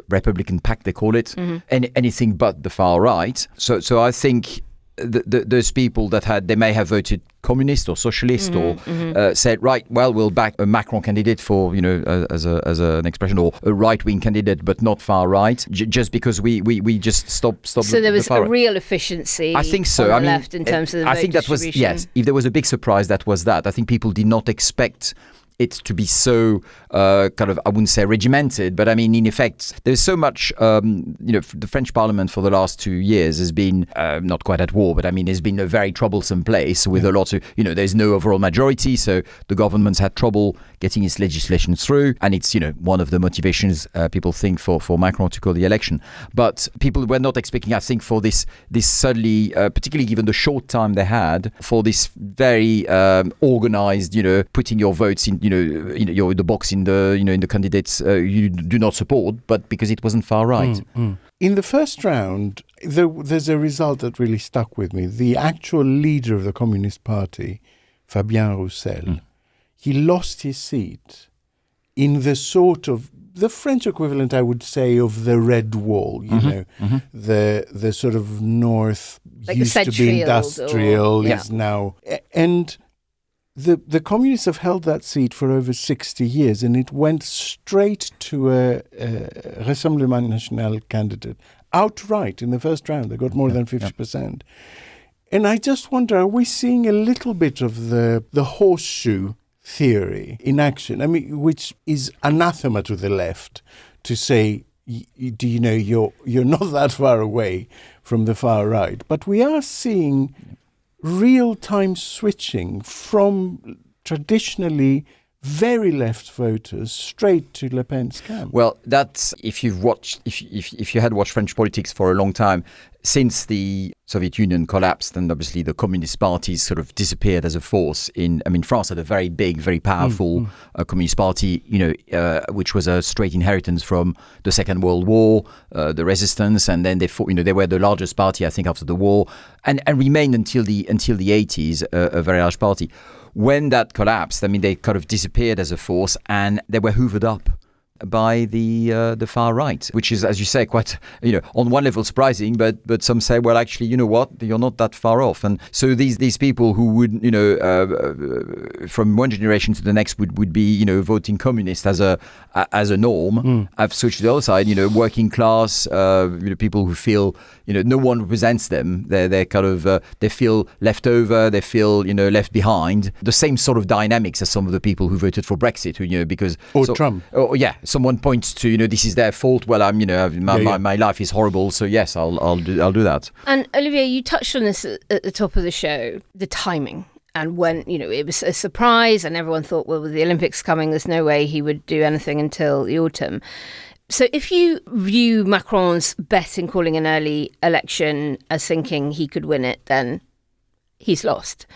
Republican pact, they call it, anything but the far right. So I think those people they may have voted communist or socialist or said, right, well, we'll back a Macron candidate for, as an expression, or a right-wing candidate, but not far right, just because we just stop. So there was a real efficiency. I think so. On the left in terms of the vote I think that was, yes, if there was a big surprise, that was that. I think people did not expect it to be so kind of, I wouldn't say regimented, but I mean, in effect, there's so much, the French Parliament for the last 2 years has been not quite at war, but I mean, it's been a very troublesome place with a lot of, there's no overall majority. So the government's had trouble getting its legislation through. And it's, one of the motivations people think for Macron to call the election. But people were not expecting, I think, for this suddenly, particularly given the short time they had, for this very organized, putting your votes in, the box in the candidates you do not support, but because it wasn't far right. In the first round, there's a result that really stuck with me. The actual leader of the Communist Party, Fabien Roussel, he lost his seat in the sort of the French equivalent, I would say, of the Red Wall. The sort of north like used to be industrial, is now, and the communists have held that seat for over 60 years, and it went straight to a Rassemblement National candidate outright in the first round. They got more than 50%. And I just wonder, are we seeing a little bit of the horseshoe theory in action? I mean, which is anathema to the left to say, you're not that far away from the far right. But we are seeing real-time switching from traditionally very left voters straight to Le Pen's camp. Well, that's if you had watched French politics for a long time, since the Soviet Union collapsed and obviously the communist parties sort of disappeared as a force France had a very big, very powerful communist party, which was a straight inheritance from the Second World War, the resistance, and then they fought, they were the largest party, I think, after the war, and remained until the 80s, a very large party. When that collapsed, they kind of disappeared as a force, and they were hoovered up by the far right, which is, as you say, quite, on one level surprising, but some say, well, actually, you know what, you're not that far off. And so these people who would, from one generation to the next would be, voting communist as a norm, have switched to the other side, working class, people who feel, no one represents them. They're kind of, they feel left over, they feel, left behind. The same sort of dynamics as some of the people who voted for Brexit, because... Trump. Oh, yeah. Someone points to, this is their fault. Well, my life is horrible. So yes, I'll do that. And Olivier, you touched on this at the top of the show, the timing. And when, it was a surprise and everyone thought, well, with the Olympics coming, there's no way he would do anything until the autumn. So if you view Macron's bet in calling an early election as thinking he could win it, then he's lost.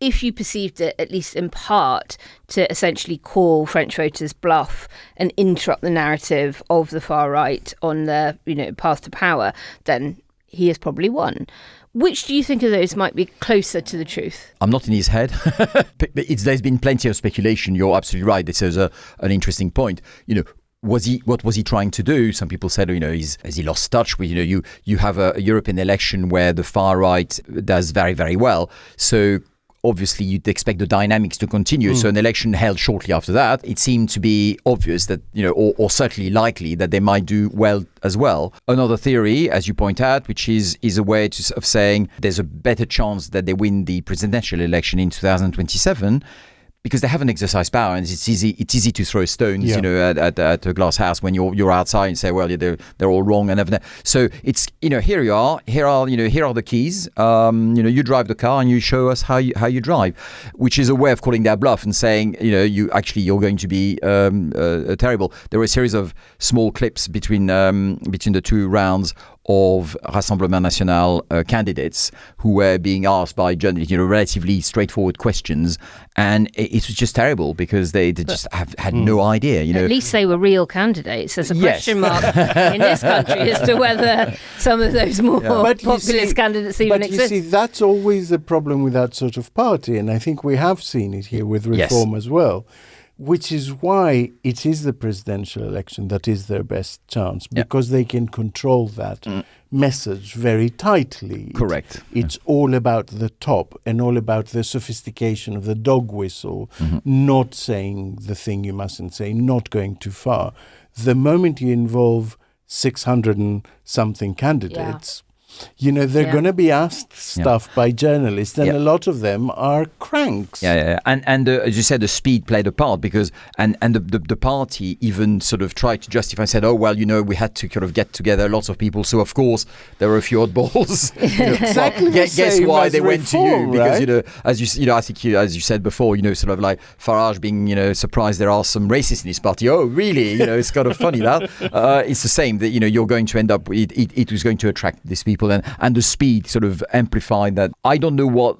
If you perceived it, at least in part, to essentially call French voters bluff and interrupt the narrative of the far right on the path to power, then he has probably won. Which do you think of those might be closer to the truth? I'm not in his head. There's been plenty of speculation. You're absolutely right. This is an interesting point. What was he trying to do? Some people said, has he lost touch with, you have a European election where the far right does very, very well. So obviously you'd expect the dynamics to continue. So an election held shortly after that, it seemed to be obvious that, or certainly likely that they might do well as well. Another theory, as you point out, which is a way of saying there's a better chance that they win the presidential election in 2027, because they haven't exercised power, and it's easy to throw stones, at a glass house when you're outside and say, well, they're all wrong and everything. So it's, here you are, here are the keys. You drive the car and you show us how you drive, which is a way of calling their bluff and saying, you're going to be terrible. There were a series of small clips between the two rounds of Rassemblement National candidates who were being asked by journalists, relatively straightforward questions, and it was just terrible because they just had no idea. At least they were real candidates. There's a question mark in this country as to whether some of those more populist candidates even exist. But you see, that's always the problem with that sort of party, and I think we have seen it here with Reform as well. Which is why it is the presidential election that is their best chance, because they can control that message very tightly. Correct. It's all about the top and all about the sophistication of the dog whistle, not saying the thing you mustn't say, not going too far. The moment you involve 600 and something candidates, You know, they're going to be asked stuff by journalists, and a lot of them are cranks. And as you said, the speed played a part because the party even sort of tried to justify and said, oh well, you know, we had to kind of get together lots of people, so of course there were a few oddballs. Exactly. Guess why they went to you? Because right? you know, I think as you said before, you know, sort of like Farage being, you know, surprised there are some racists in his party. Oh really? You know, it's kind of funny that it's the same that, you know, you're going to end up. It was going to attract these people, and the speed sort of amplified that. I don't know what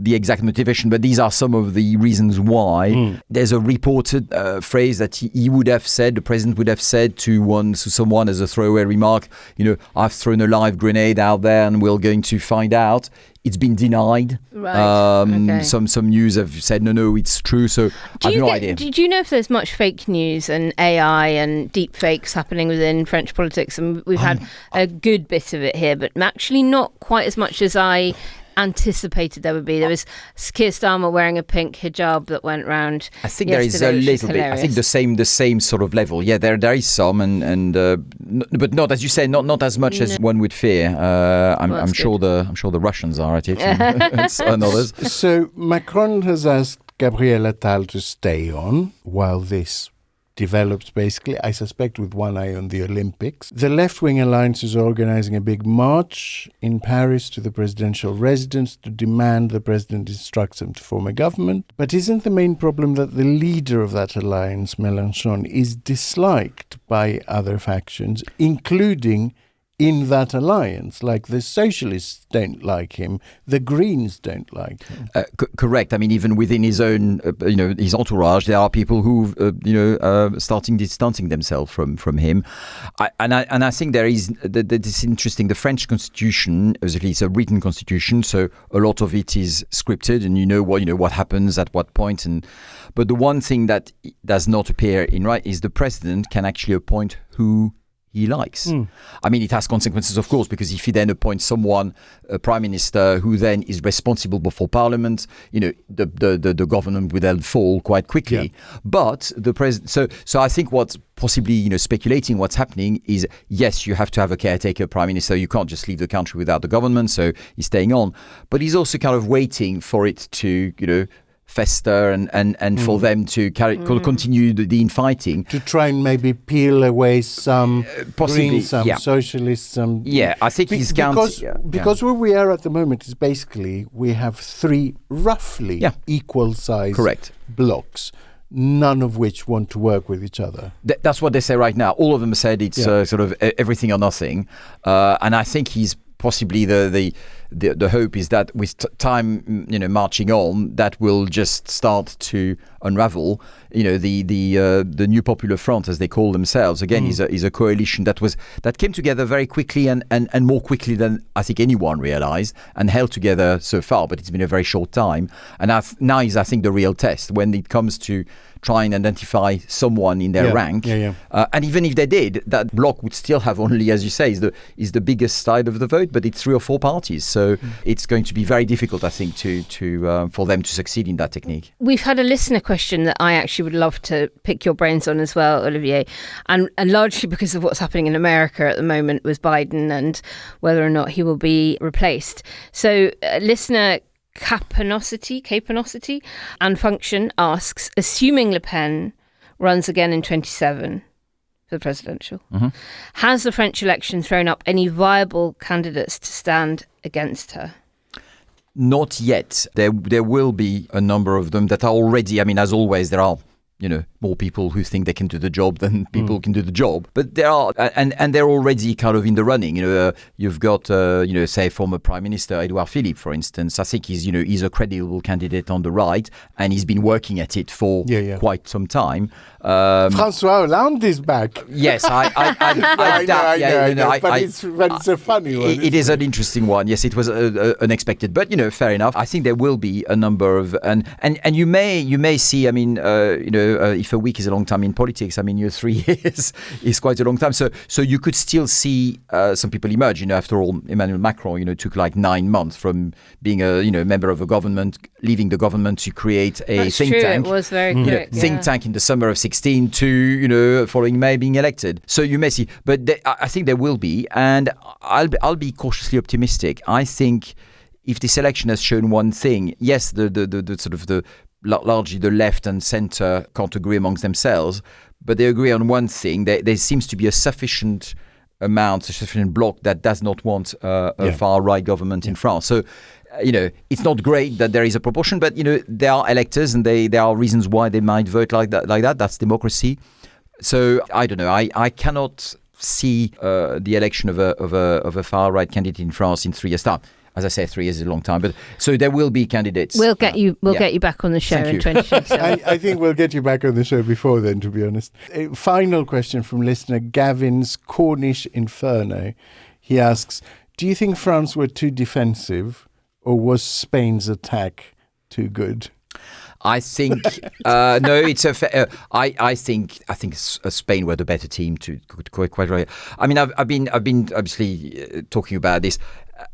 the exact motivation, but these are some of the reasons why. There's a reported phrase that he would have said, the president would have said to someone as a throwaway remark, you know, I've thrown a live grenade out there and we're going to find out. It's been denied. Right. Some news have said no, it's true. So I have no idea. Do you know if there's much fake news and AI and deep fakes happening within French politics? And we've had a good bit of it here, but actually not quite as much as I anticipated there would be. There was Keir Starmer wearing a pink hijab that went round. I think there is a little bit. I think the same sort of level. Yeah, there is some, but not, as you say, not as much as one would fear. I'm sure the Russians are at it and others. So Macron has asked Gabriel Attal to stay on while this develops, basically, I suspect with one eye on the Olympics. The left-wing alliance is organising a big march in Paris to the presidential residence to demand the president instructs them to form a government. But isn't the main problem that the leader of that alliance, Mélenchon, is disliked by other factions, including in that alliance? Like the socialists don't like him, the Greens don't like him. Correct. I mean, even within his own, his entourage, there are people who, starting distancing themselves from him. I think there is this interesting. The French Constitution, it's a written constitution, so a lot of it is scripted, and what happens at what point. But the one thing that does not appear in right is the president can actually appoint who he likes. I mean, it has consequences, of course, because if he then appoints someone, a prime minister, who then is responsible before parliament, the government will then fall quite quickly. Yeah. But the president, so I think what's possibly, speculating what's happening is, yes, you have to have a caretaker prime minister. You can't just leave the country without the government. So he's staying on, but he's also kind of waiting for it to, fester and for them to continue the infighting. To try and maybe peel away some possibly, Greens, some socialists, some... Yeah, I think he's because where we are at the moment is basically we have three roughly equal size blocks, none of which want to work with each other. That's what they say right now. All of them said it's sort of everything or nothing. And I think he's possibly the hope is that with time, marching on, that will just start to unravel. The New Popular Front, as they call themselves, again, is a coalition that came together very quickly and more quickly than I think anyone realized, and held together so far. But it's been a very short time, and now is, I think, the real test when it comes to try and identify someone in their rank. And even if they did, that bloc would still have only, as you say, is the biggest side of the vote, but it's 3 or 4 parties. So it's going to be very difficult, I think, to for them to succeed in that technique. We've had a listener question that I actually would love to pick your brains on as well, Olivier, and largely because of what's happening in America at the moment with Biden and whether or not he will be replaced. So listener Capanosity and Function asks, assuming Le Pen runs again in 27 for the presidential, has the French election thrown up any viable candidates to stand against her? Not yet. There will be a number of them that are already, I mean, as always, there are more people who think they can do the job than people who can do the job. But there are, and they're already kind of in the running. You've got, say, former Prime Minister Édouard Philippe, for instance. I think he's a credible candidate on the right, and he's been working at it for quite some time. François Hollande is back. Yes, I know, but it's a funny one. It is an interesting one. Yes, it was unexpected, but fair enough. I think there will be a number of, and you may see. I mean, if a week is a long time in politics, I mean, 3 years is quite a long time. So you could still see some people emerge. After all, Emmanuel Macron, took like 9 months from being a member of a government, leaving the government to create a That's think true. tank. It was very quick. Think tank in the summer of 16 to following May being elected. So you may see, but I think there will be, and I'll be cautiously optimistic. I think if this election has shown one thing, yes, the sort of the largely the left and centre can't agree amongst themselves, but they agree on one thing. There seems to be a sufficient bloc that does not want a far-right government in France. So, it's not great that there is a proportion, but, there are electors and there are reasons why they might vote like that. That's democracy. So, I don't know. I cannot see the election of a far-right candidate in France in 3 years' time. As I say, 3 years is a long time, but so there will be candidates. We'll get you back on the show in 2027. I think we'll get you back on the show before then, to be honest. A final question from listener Gavin's Cornish Inferno. He asks, do you think France were too defensive, or was Spain's attack too good? I think no. It's I think Spain were the better team to quite right. I mean, I've been obviously talking about this.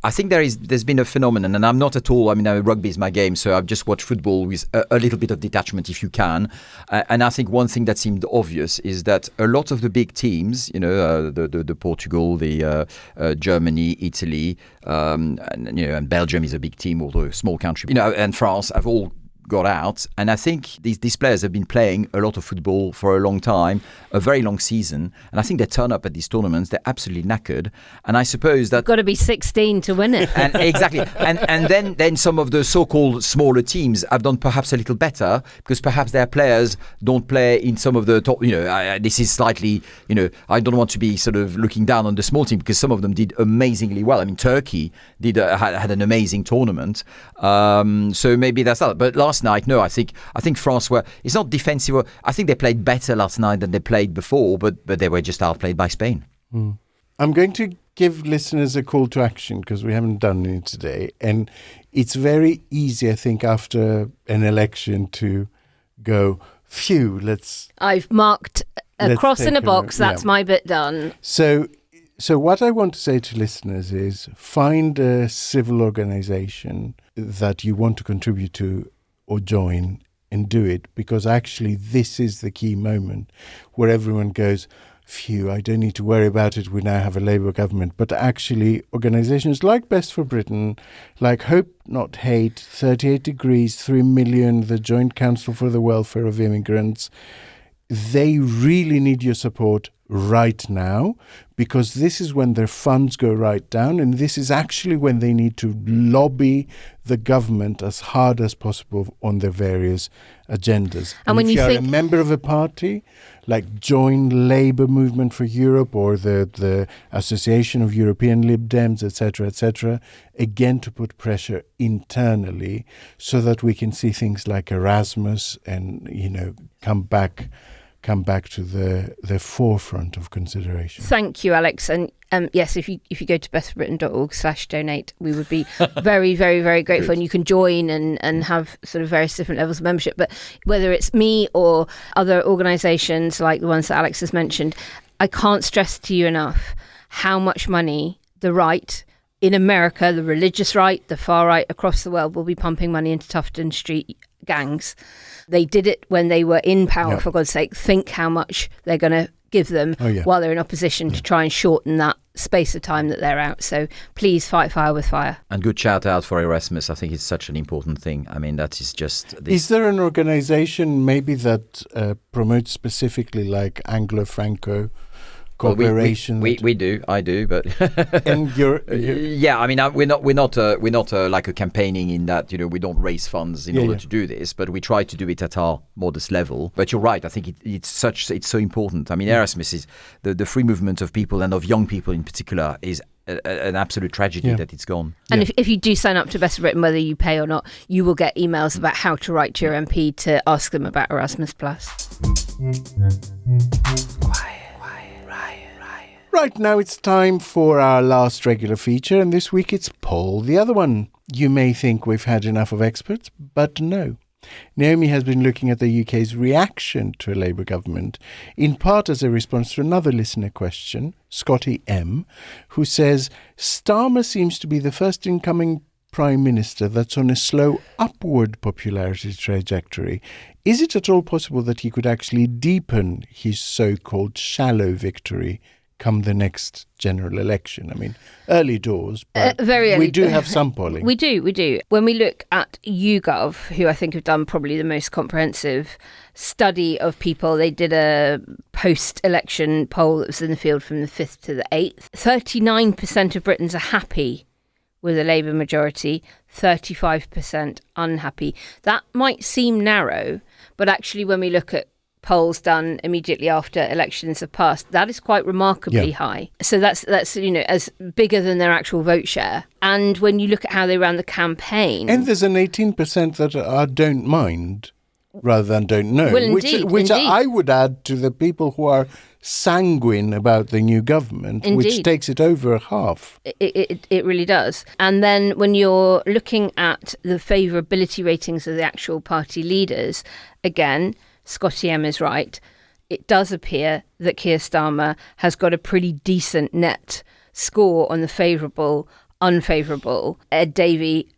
I think there's been a phenomenon, and I'm not at all. I mean, rugby is my game, so I've just watched football with a little bit of detachment, if you can. And I think one thing that seemed obvious is that a lot of the big teams, the Portugal, the Germany, Italy, and Belgium is a big team, although a small country, and France have all got out, and I think these players have been playing a lot of football for a long time, a very long season, and I think they turn up at these tournaments, they're absolutely knackered, and I suppose that you've got to be 16 to win it. And exactly, and then some of the so-called smaller teams have done perhaps a little better because perhaps their players don't play in some of the top. This is slightly, I don't want to be sort of looking down on the small team because some of them did amazingly well. I mean, Turkey had an amazing tournament, so maybe that's that. But last night, no, I think France were. It's not defensive. I think they played better last night than they played before, but they were just outplayed by Spain. I'm going to give listeners a call to action because we haven't done it today, and it's very easy, I think, after an election to go, phew, I've marked a cross in a box. That's my bit done. So what I want to say to listeners is find a civil organisation that you want to contribute to or join and do it, because actually this is the key moment where everyone goes, phew, I don't need to worry about it, we now have a Labour government. But actually organisations like Best for Britain, like Hope Not Hate, 38 Degrees, 3 Million, the Joint Council for the Welfare of Immigrants, they really need your support right now, because this is when their funds go right down, and this is actually when they need to lobby the government as hard as possible on their various agendas. And when if you're a member of a party, like join Labour Movement for Europe or the Association of European Lib Dems, etc., again to put pressure internally so that we can see things like Erasmus and, come back to the forefront of consideration. Thank you, Alex. And yes, if you go to bestforbritain.org/donate, we would be very, very, very grateful. And you can join and have sort of various different levels of membership. But whether it's me or other organisations like the ones that Alex has mentioned, I can't stress to you enough how much money the right in America, the religious right, the far right across the world will be pumping money into Tufton Street gangs. They did it when they were in power, for God's sake. Think how much they're going to give them while they're in opposition to try and shorten that space of time that they're out. So please fight fire with fire. And good shout out for Erasmus. I think it's such an important thing. I mean, that is just... Is there an organisation maybe that promotes specifically like Anglo-Franco cooperation? We do. I do, but and you're yeah. I mean, we're not like a campaigning in that we don't raise funds in order to do this, but we try to do it at our modest level. But you're right. I think it's so important. I mean, Erasmus is the free movement of people and of young people in particular is an absolute tragedy that it's gone. And if you do sign up to Best of Britain, whether you pay or not, you will get emails about how to write to your MP to ask them about Erasmus+. Right, now it's time for our last regular feature, and this week it's Poll the Other One. You may think we've had enough of experts, but no. Naomi has been looking at the UK's reaction to a Labour government, in part as a response to another listener question, Scotty M, who says, Starmer seems to be the first incoming Prime Minister that's on a slow upward popularity trajectory. Is it at all possible that he could actually deepen his so-called shallow victory come the next general election? I mean, early doors, but very early. We do have some polling. We do. When we look at YouGov, who I think have done probably the most comprehensive study of people, they did a post-election poll that was in the field from the 5th to the 8th. 39% of Britons are happy with a Labour majority, 35% unhappy. That might seem narrow, but actually when we look at polls done immediately after elections have passed, that is quite remarkably high. So that's as bigger than their actual vote share. And when you look at how they ran the campaign, and there's an 18% that are don't mind rather than don't know, well, which I would add to the people who are sanguine about the new government, which takes it over half. It really does. And then when you're looking at the favourability ratings of the actual party leaders, again, Scotty M is right. It does appear that Keir Starmer has got a pretty decent net score on the favourable, unfavourable. Ed Davey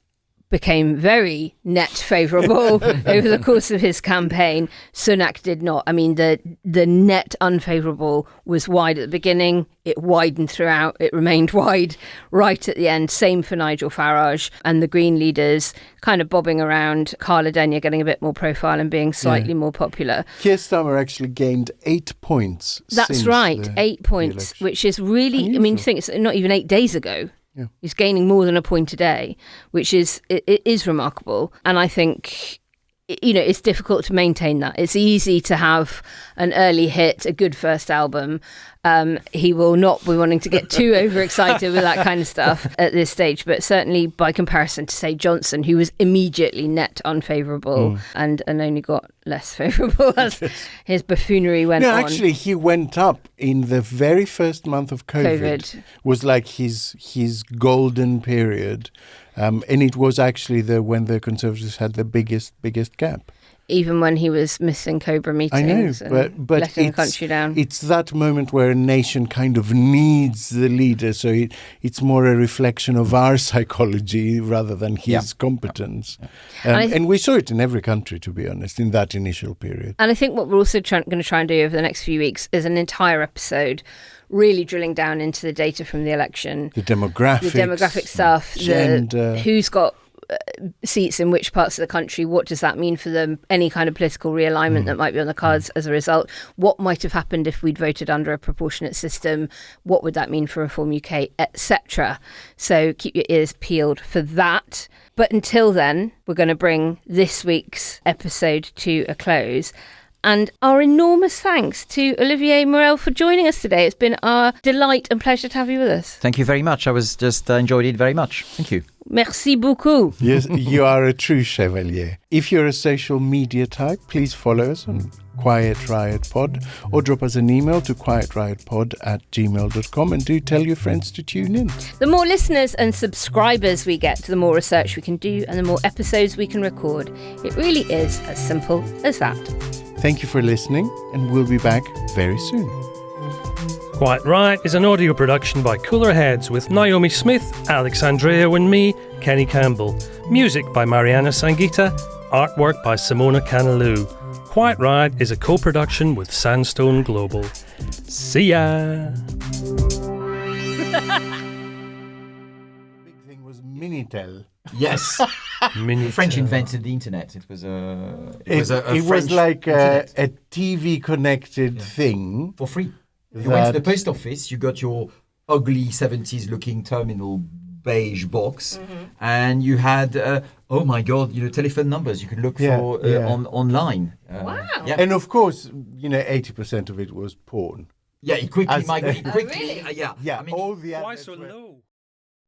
became very net favourable over the course of his campaign. Sunak did not. I mean, the net unfavourable was wide at the beginning. It widened throughout. It remained wide right at the end. Same for Nigel Farage and the Green leaders kind of bobbing around. Carla Denyer getting a bit more profile and being slightly more popular. Keir Starmer actually gained 8 points. That's right, 8 points, which is really, unusual. I mean, you think it's not even 8 days ago. Yeah. He's gaining more than a point a day, which is it is remarkable. And I think, it's difficult to maintain that. It's easy to have an early hit, a good first album. He will not be wanting to get too overexcited with that kind of stuff at this stage. But certainly by comparison to, say, Johnson, who was immediately net unfavourable and only got less favourable as his buffoonery went on. No, actually, he went up in the very first month of COVID. Was like his golden period. And it was actually when the Conservatives had the biggest gap. Even when he was missing Cobra meetings but letting the country down. It's that moment where a nation kind of needs the leader. So it's more a reflection of our psychology rather than his competence. And we saw it in every country, to be honest, in that initial period. And I think what we're also going to try and do over the next few weeks is an entire episode really drilling down into the data from the election. The demographic stuff, gender. Who's got seats in which parts of the country, what does that mean for them, any kind of political realignment that might be on the cards as a result, what might have happened if we'd voted under a proportionate system, what would that mean for Reform UK, etc. So keep your ears peeled for that. But until then, we're going to bring this week's episode to a close. And our enormous thanks to Olivier Morel for joining us today. It's been our delight and pleasure to have you with us. Thank you very much. I was just enjoyed it very much. Thank you. Merci beaucoup. Yes, you are a true Chevalier. If you're a social media type, please follow us on Quiet Riot Pod or drop us an email to quietriotpod@gmail.com and do tell your friends to tune in. The more listeners and subscribers we get, the more research we can do and the more episodes we can record. It really is as simple as that. Thank you for listening, and we'll be back very soon. Quiet Riot is an audio production by Cooler Heads with Naomi Smith, Alex Andreou and me, Kenny Campbell. Music by Mariana Sangeeta. Artwork by Simona Canalou. Quiet Riot is a co-production with Sandstone Global. See ya! Big thing was Minitel. Yes. The French invented the internet. It was like a TV connected thing for free. You went to the post office, you got your ugly 70s looking terminal beige box, and you had oh my god, telephone numbers you could look for online. Wow. Yeah. And of course, 80% of it was porn. Yeah, it quickly migrated. Really? Yeah. I mean, all the Why so low?